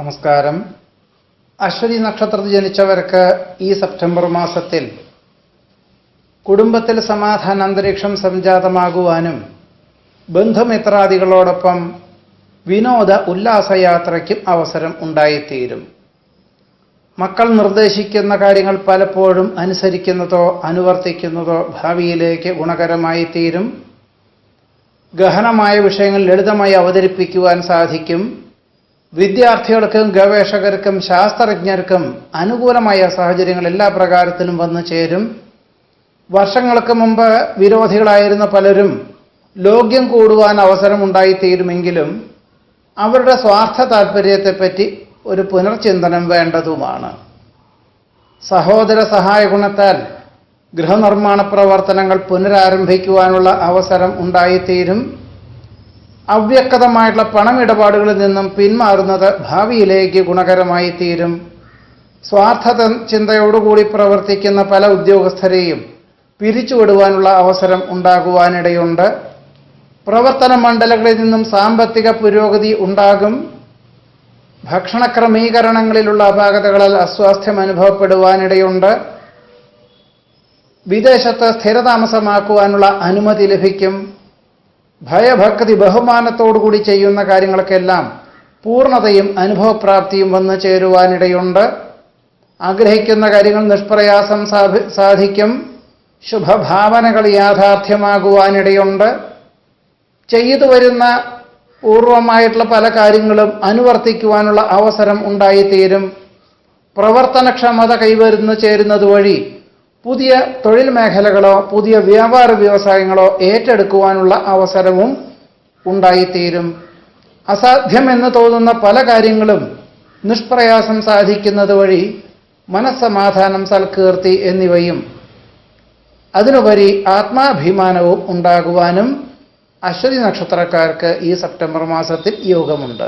നമസ്കാരം. അശ്വതി നക്ഷത്രത്തിൽ ജനിച്ചവർക്ക് ഈ സെപ്റ്റംബർ മാസത്തിൽ കുടുംബത്തിൽ സമാധാന അന്തരീക്ഷം സംജാതമാകുവാനും ബന്ധുമിത്രാദികളോടൊപ്പം വിനോദ ഉല്ലാസയാത്രയ്ക്കും അവസരം ഉണ്ടായിത്തീരും. മക്കൾ നിർദ്ദേശിക്കുന്ന കാര്യങ്ങൾ പലപ്പോഴും അനുസരിക്കുന്നതോ അനുവർത്തിക്കുന്നതോ ഭാവിയിലേക്ക് ഗുണകരമായി തീരും. ഗഹനമായ വിഷയങ്ങൾ ലളിതമായി അവതരിപ്പിക്കുവാൻ സാധിക്കും. വിദ്യാർത്ഥികൾക്കും ഗവേഷകർക്കും ശാസ്ത്രജ്ഞർക്കും അനുകൂലമായ സാഹചര്യങ്ങൾ എല്ലാ പ്രകാരത്തിലും വന്നു ചേരും. വർഷങ്ങൾക്ക് മുമ്പ് വിരോധികളായിരുന്ന പലരും ലോക്യം കൂടുവാൻ അവസരമുണ്ടായിത്തീരുമെങ്കിലും അവരുടെ സ്വാർത്ഥ താൽപ്പര്യത്തെപ്പറ്റി ഒരു പുനർചിന്തനം വേണ്ടതുമാണ്. സഹോദര സഹായ ഗുണത്താൽ ഗൃഹനിർമ്മാണ പ്രവർത്തനങ്ങൾ പുനരാരംഭിക്കുവാനുള്ള അവസരം ഉണ്ടായിത്തീരും. അവ്യക്തമായിട്ടുള്ള പണമിടപാടുകളിൽ നിന്നും പിന്മാറുന്നത് ഭാവിയിലേക്ക് ഗുണകരമായി തീരും. സ്വാർത്ഥ ചിന്തയോടുകൂടി പ്രവർത്തിക്കുന്ന പല ഉദ്യോഗസ്ഥരെയും പിരിച്ചുവിടുവാനുള്ള അവസരം ഉണ്ടാകുവാനിടയുണ്ട്. പ്രവർത്തന മണ്ഡലങ്ങളിൽ നിന്നും സാമ്പത്തിക പുരോഗതി ഉണ്ടാകും. ഭക്ഷണ ക്രമീകരണങ്ങളിലുള്ള അപാകതകളാൽ അസ്വാസ്ഥ്യം അനുഭവപ്പെടുവാനിടയുണ്ട്. വിദേശത്ത് സ്ഥിരതാമസമാക്കുവാനുള്ള അനുമതി ലഭിക്കും. ഭയഭക്തി ബഹുമാനത്തോടുകൂടി ചെയ്യുന്ന കാര്യങ്ങൾക്കെല്ലാം പൂർണ്ണതയും അനുഭവപ്രാപ്തിയും വന്നു ചേരുവാനിടയുണ്ട്. ആഗ്രഹിക്കുന്ന കാര്യങ്ങൾ നിഷ്പ്രയാസം സാധിക്കും. ശുഭഭാവനകൾ യാഥാർത്ഥ്യമാകുവാനിടയുണ്ട്. ചെയ്തു വരുന്ന പൂർവമായിട്ടുള്ള പല കാര്യങ്ങളും അനുവർത്തിക്കുവാനുള്ള അവസരം ഉണ്ടായിത്തീരും. പ്രവർത്തനക്ഷമത കൈവരുന്നു ചേരുന്നത് വഴി പുതിയ തൊഴിൽ മേഖലകളോ പുതിയ വ്യാപാര വ്യവസായങ്ങളോ ഏറ്റെടുക്കുവാനുള്ള അവസരവും ഉണ്ടായിത്തീരും. അസാധ്യമെന്ന് തോന്നുന്ന പല കാര്യങ്ങളും നിഷ്പ്രയാസം സാധിക്കുന്നത് വഴി മനസ്സമാധാനം, സൽകീർത്തി എന്നിവയും അതിനുപരി ആത്മാഭിമാനവും ഉണ്ടാകുവാനും അശ്വതി നക്ഷത്രക്കാർക്ക് ഈ സെപ്റ്റംബർ മാസത്തിൽ യോഗമുണ്ട്.